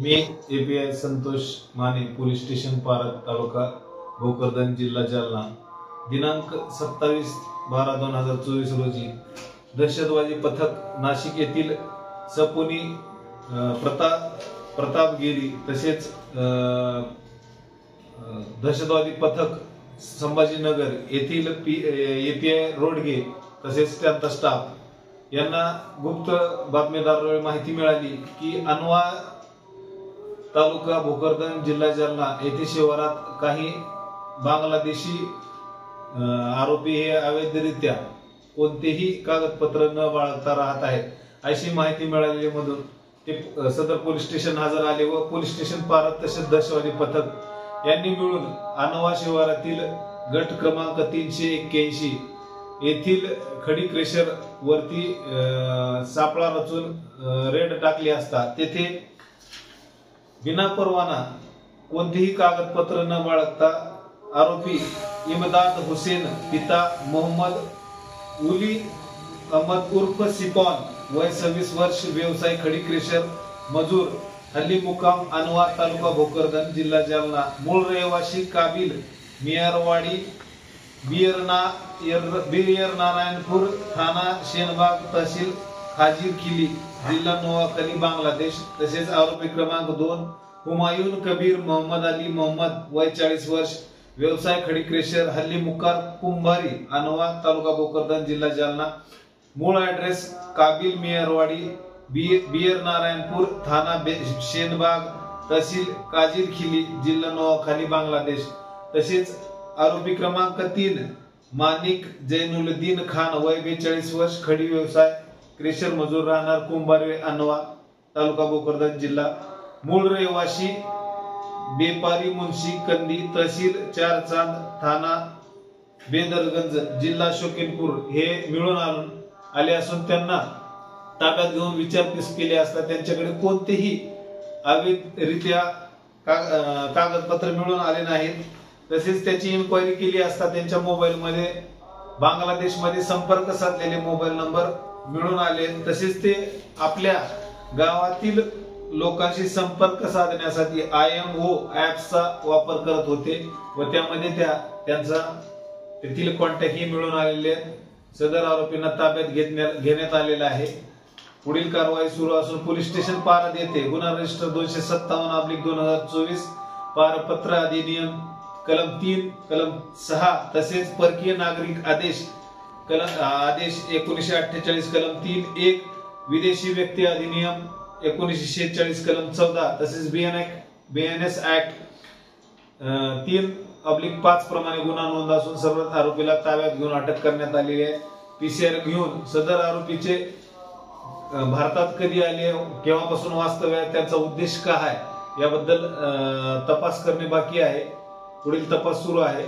मी API Santosh Mane, police station Parat, taluka Bhokardan, जिल्हा जालना, दिनांक 27/12/2024 रोजी दहशतवादी पथक नाशिक येथील सपोनी प्रतापगिरी तसेच दहशतवादी पथक संभाजीनगर येथील एपीआय रोडगे तसेच त्यांचा स्टाफ यांना गुप्त बातमीदाराद्वारे माहिती मिळाली की अनवा तालुका भोकरदन, जिल्हा जालना येथे शिवारात काही बांगलादेशी आरोपी हे अवैधरित्या कोणतेही कागदपत्र न बाळगता राहत आहेत अशी माहिती मिळालेल्यामधून ते सदर पोलीस स्टेशन हजर आले व पोलीस स्टेशन पारत तसेच दहशतवादी पथक यांनी मिळून अनवा शिवारातील गट क्रमांक 381 येथील खडी क्रेशर वरती सापळा रचून रेड टाकली असता तेथे बिना परवाना कोणतेही कागदपत्र न बाळगता आरोपी इमदाद हुसेन पिता मोहम्मद उली अहमद उर्फ सिपॉन वय 26 वर्ष, व्यवसाय खडी क्रेशर, मजूर, हल्ली मुकाम अनवा तालुका भोकरदन, जिल्हा जालना, मूळ रहिवासी काबिल मियारवाडी, बियर नारायणपूर, थाना शेनबाग, तहसील खाजीर खिली, जिल्हा नोआखली, बांगलादेश। तसेच आरोपी क्रमांक 2 हुमायून कबीर मोहम्मद अली मोहम्मद वय 40 वर्ष, व्यवसाय खडी क्रेशर, हल्ली मुकार कुंभारी अनवा तालुका भोकरदन, जिल्हा जालना, मूळ ऍड्रेस काबिल मियारवाडी, बियर नारायणपूर, थाना शेनबाग, तहसील काजीर खिली, जिल्हा नोआखली, बांगलादेश। तसेच आरोपी क्रमांक 3 मानिक जैनुलदीन खान वय 42 वर्ष, खडी व्यवसाय क्रेशर, मजूर, राहणार कुंभारी अनवा तालुका भोकरदन, जिल्हा, मूळ रहिवासी बेपारी मुंशी कंदी, तहसील चारचांद, थाना बेदरगंज, जिल्हा शोकीनपूर हे मिळून आले असून त्यांना ताब्यात घेऊन विचारपूस केली असता त्यांच्याकडे कोणतेही अवैधरित्या कागदपत्र मिळून आले नाहीत। तसेच त्याची इन्क्वायरी केली असता त्यांच्या मोबाईल मध्ये बांगलादेश मध्ये संपर्क साधलेले मोबाईल नंबर मिळून आले। तसेच ते आपल्या गावातील लोकांशी संपर्क साधण्यासाठी IMO ऍप्सचा वापर करत होते व त्यामध्ये त्यांचा तेथील कॉन्टॅक्ट ही मिळून आलेले। सदर आरोपींना ताब्यात घेण्यात आलेला आहे। पुढील कारवाई सुरू असून पोलीस स्टेशन पारद येथे गुन्हा रजिस्टर 257/2024 पारपत्र अधिनियम कलम 3 कलम 6 तसेच परकीय नागरिक आदेश 1948 कलम 3(1), विदेशी व्यक्ती अधिनियम 1946 कलम 14 तसेच BNS ऍक्ट 3/5 प्रमाणे गुन्हा नोंद असून सर्व आरोपीला ताब्यात घेऊन अटक करण्यात आलेली आहे। PCR घेऊन सदर आरोपीचे भारतात कधी आले, केव्हापासून वास्तव्य आहे, त्यांचा उद्देश काय आहे याबद्दल तपास करणे बाकी आहे। पुढील तपास सुरू आहे।